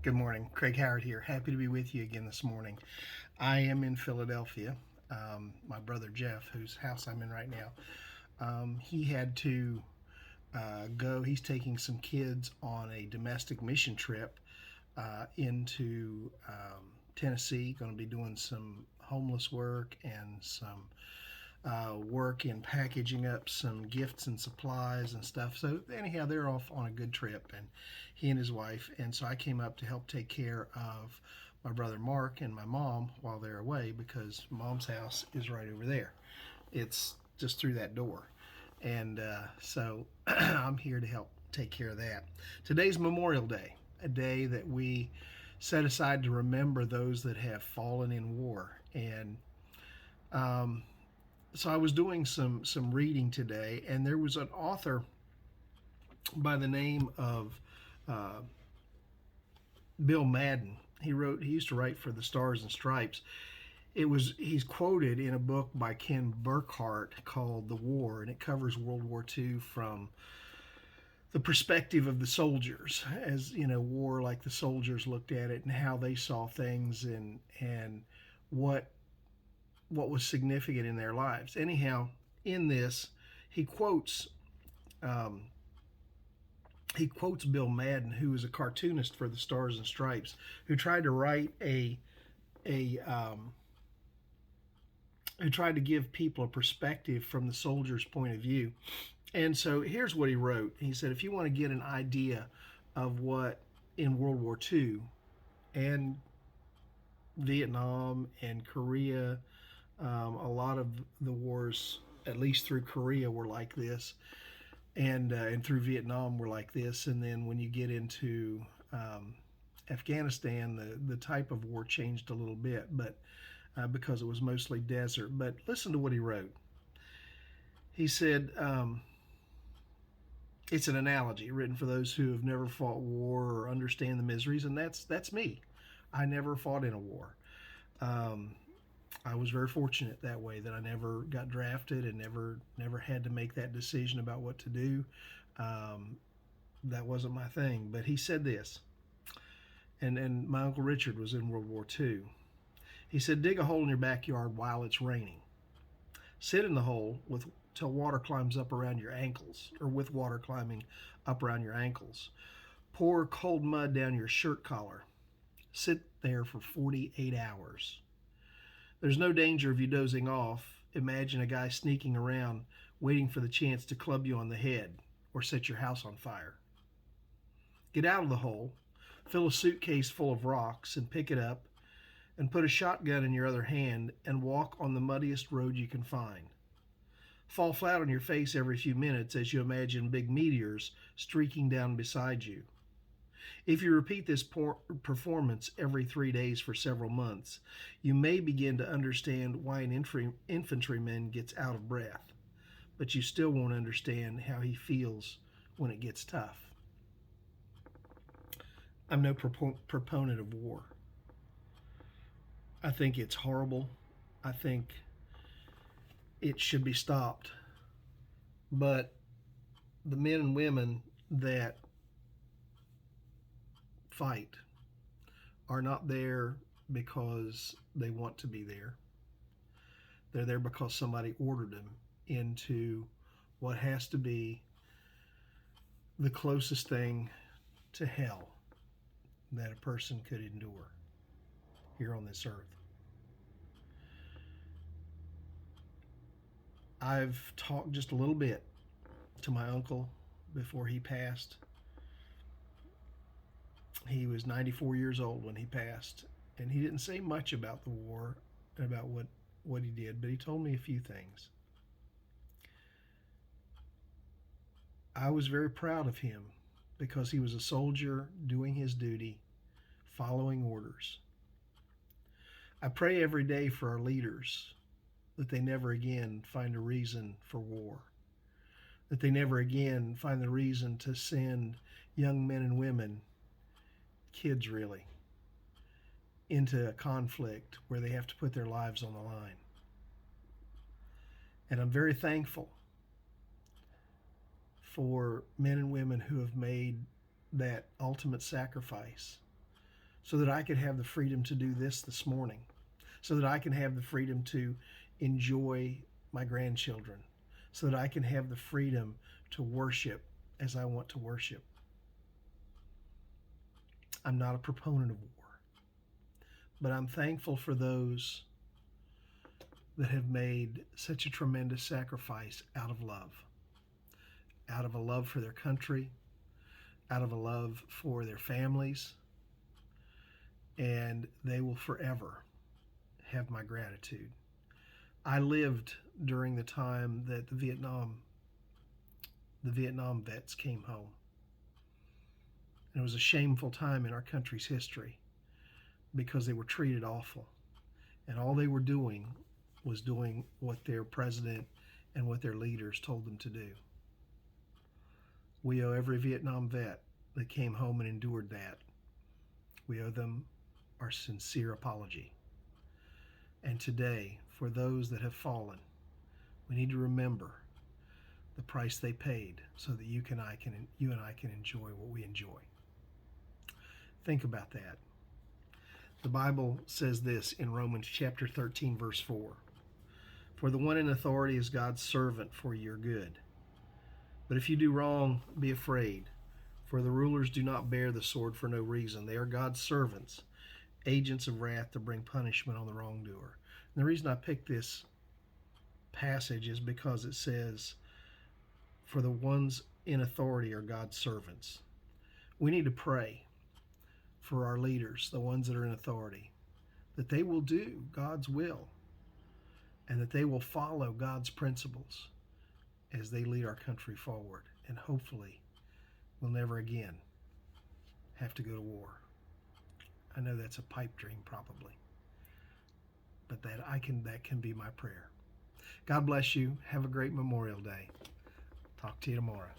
Good morning. Craig Howard here. Happy to be with you again this morning. I am in Philadelphia. My brother Jeff, whose house I'm in right now, he had to go. He's taking some kids on a domestic mission trip into Tennessee. Going to be doing some homeless work and some work in packaging up some gifts and supplies and stuff. So anyhow, they're off on a good trip, and he and his wife. And so I came up to help take care of my brother Mark and my mom while they're away because mom's house is right over there. It's just through that door. And so I'm here to help take care of that. Today's Memorial Day, a day that we set aside to remember those that have fallen in war. And um, so I was doing some reading today, and there was an author by the name of uh, Bill Madden. He used to write for the Stars and Stripes. He's quoted in a book by Ken Burkhart called The War, and it covers World War II from the perspective of the soldiers, as you know, war like the soldiers looked at it and how they saw things, and what what was significant in their lives. Anyhow, in this, he quotes um, he quotes Bill Madden, who was a cartoonist for the Stars and Stripes, who tried to write a who tried to give people a perspective from the soldier's point of view. And so here's what he wrote. He said, if you want to get an idea of what in World War II and Vietnam and Korea, a lot of the wars, at least through Korea, were like this, and through Vietnam were like this, and then when you get into Afghanistan, the type of war changed a little bit, but because it was mostly desert. But listen to what he wrote. He said, it's an analogy written for those who have never fought war or understand the miseries, and that's me. I never fought in a war. Um, I was very fortunate that way that I never got drafted and never had to make that decision about what to do. Um, that wasn't my thing. But he said this, and my uncle Richard was in World War II. He said, dig a hole in your backyard while it's raining. Sit in the hole with till water climbs up around your ankles, or with water climbing up around your ankles. Pour cold mud down your shirt collar. Sit there for 48 hours. There's no danger of you dozing off. Imagine a guy sneaking around, waiting for the chance to club you on the head or set your house on fire. Get out of the hole, fill a suitcase full of rocks, and pick it up, and put a shotgun in your other hand and walk on the muddiest road you can find. Fall flat on your face every few minutes as you imagine big meteors streaking down beside you. If you repeat this performance every 3 days for several months, you may begin to understand why an infantryman gets out of breath, but you still won't understand how he feels when it gets tough. I'm no proponent of war. I think it's horrible. I think it should be stopped. But the men and women that fight are not there because they want to be there. They're there because somebody ordered them into what has to be the closest thing to hell that a person could endure here on this earth. I've talked just a little bit to my uncle before he passed. He was 94 years old when he passed, and he didn't say much about the war and about what he did, but he told me a few things. I was very proud of him because he was a soldier doing his duty, following orders. I pray every day for our leaders that they never again find a reason for war, that they never again find the reason to send young men and women, kids really, into a conflict where they have to put their lives on the line. And I'm very thankful for men and women who have made that ultimate sacrifice so that I could have the freedom to do this morning, so that I can have the freedom to enjoy my grandchildren, so that I can have the freedom to worship as I want to worship. I'm not a proponent of war, but I'm thankful for those that have made such a tremendous sacrifice out of a love for their country, out of a love for their families, and they will forever have my gratitude. I lived during the time that the Vietnam vets came home. And it was a shameful time in our country's history because they were treated awful. And all they were doing was doing what their president and what their leaders told them to do. We owe every Vietnam vet that came home and endured that. We owe them our sincere apology. And today, for those that have fallen, we need to remember the price they paid so that you and I can enjoy what we enjoy. Think about that. The Bible says this in Romans chapter 13, verse 4. For the one in authority is God's servant for your good. But if you do wrong, be afraid, for the rulers do not bear the sword for no reason. They are God's servants, agents of wrath to bring punishment on the wrongdoer. And the reason I picked this passage is because it says, for the ones in authority are God's servants. We need to pray for our leaders, the ones that are in authority, that they will do God's will and that they will follow God's principles as they lead our country forward. And hopefully we'll never again have to go to war. I know that's a pipe dream probably, but that can be my prayer. God bless you. Have a great Memorial Day. Talk to you tomorrow.